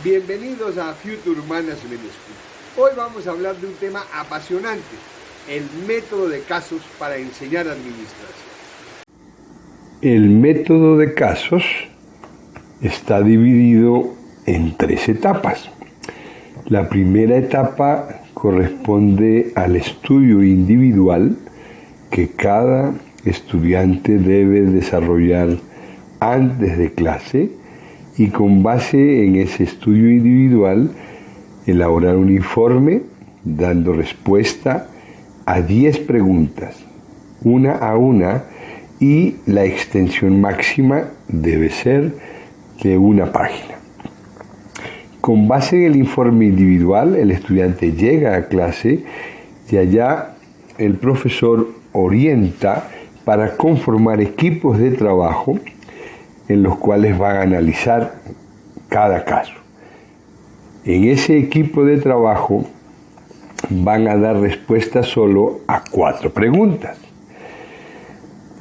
Bienvenidos a Future Management School. Hoy vamos a hablar de un tema apasionante, el método de casos para enseñar administración. El método de casos está dividido en 3 etapas. La primera etapa corresponde al estudio individual que cada estudiante debe desarrollar antes de clase y con base en ese estudio individual elaborar un informe dando respuesta a 10 preguntas, una a una, y la extensión máxima debe ser de 1 página. Con base en el informe individual, el estudiante llega a clase y allá el profesor orienta para conformar equipos de trabajo en los cuales van a analizar cada caso. En ese equipo de trabajo van a dar respuesta solo a 4 preguntas.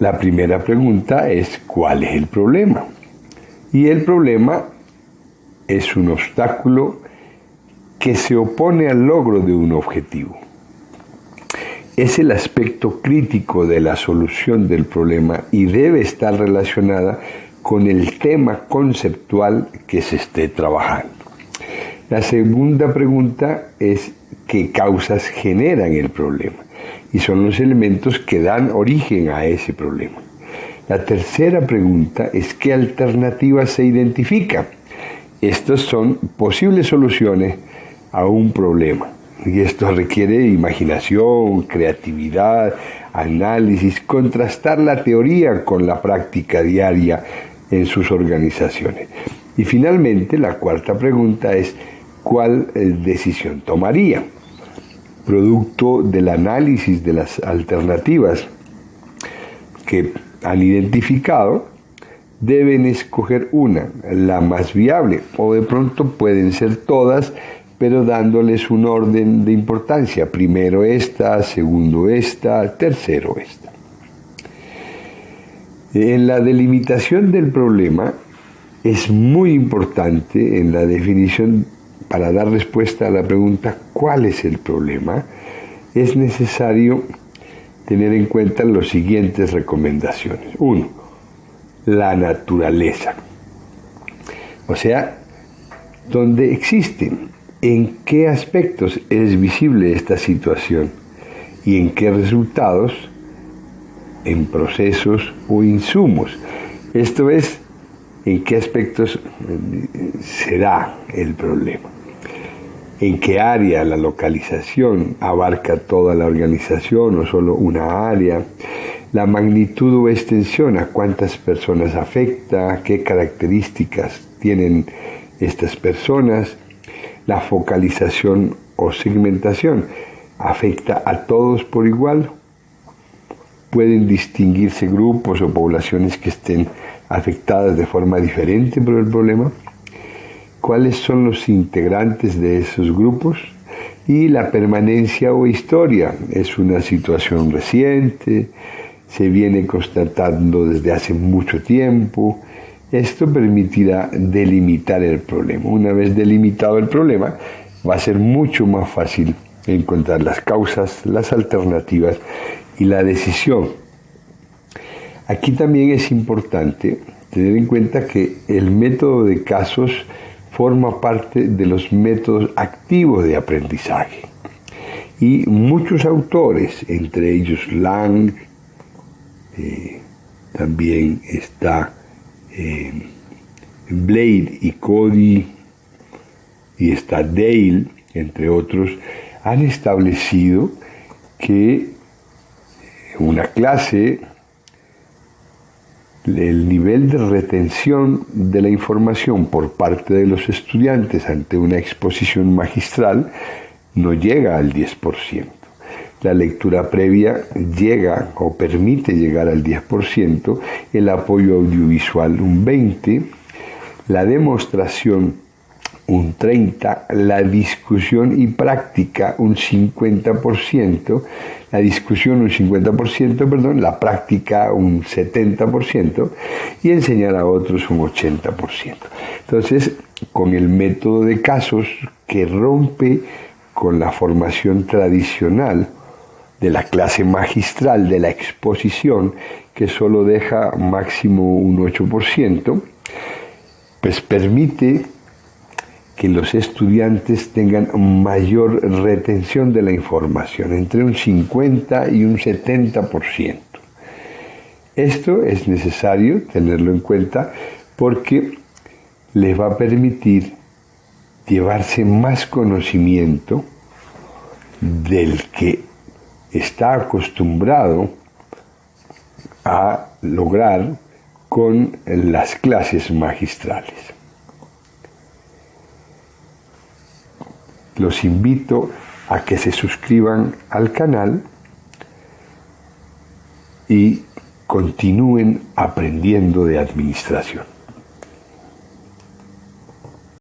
La primera pregunta es ¿cuál es el problema? Y el problema es un obstáculo que se opone al logro de un objetivo. Es el aspecto crítico de la solución del problema y debe estar relacionada con el tema conceptual que se esté trabajando. La segunda pregunta es ¿qué causas generan el problema? Y son los elementos que dan origen a ese problema. La tercera pregunta es ¿qué alternativas se identifican? Estas son posibles soluciones a un problema. Y esto requiere imaginación, creatividad, análisis, contrastar la teoría con la práctica diaria en sus organizaciones. Y finalmente, la cuarta pregunta es ¿cuál decisión tomaría? Producto del análisis de las alternativas que han identificado, deben escoger una, la más viable, o de pronto pueden ser todas, pero dándoles un orden de importancia. Primero esta, segundo esta, tercero esta. En la delimitación del problema es muy importante en la definición para dar respuesta a la pregunta ¿cuál es el problema? Es necesario tener en cuenta las siguientes recomendaciones. 1. La naturaleza. O sea, ¿dónde existen? ¿En qué aspectos es visible esta situación? ¿Y en qué resultados? En procesos o insumos. Esto es, ¿en qué aspectos se da el problema? ¿En qué área la localización abarca toda la organización o solo una área? La magnitud o extensión, ¿a cuántas personas afecta? ¿Qué características tienen estas personas? La focalización o segmentación, ¿afecta a todos por igual? ¿Pueden distinguirse grupos o poblaciones que estén afectadas de forma diferente por el problema? ¿Cuáles son los integrantes de esos grupos? Y la permanencia o historia, ¿es una situación reciente? ¿Se viene constatando desde hace mucho tiempo? Esto permitirá delimitar el problema. Una vez delimitado el problema, va a ser mucho más fácil encontrar las causas, las alternativas y la decisión. Aquí también es importante tener en cuenta que el método de casos forma parte de los métodos activos de aprendizaje. Y muchos autores, entre ellos Lang, también está Blade y Cody, y está Dale, entre otros, han establecido que una clase, el nivel de retención de la información por parte de los estudiantes ante una exposición magistral no llega al 10%. La lectura previa llega o permite llegar al 10%, el apoyo audiovisual un 20%, la demostración un 30%, la discusión y práctica un 50%, la discusión un 50%, la práctica un 70% y enseñar a otros un 80%. Entonces, con el método de casos que rompe con la formación tradicional de la clase magistral, de la exposición, que solo deja máximo un 8%, pues permite que los estudiantes tengan mayor retención de la información, entre un 50 y un 70%. Esto es necesario tenerlo en cuenta porque les va a permitir llevarse más conocimiento del que está acostumbrado a lograr con las clases magistrales. Los invito a que se suscriban al canal y continúen aprendiendo de administración.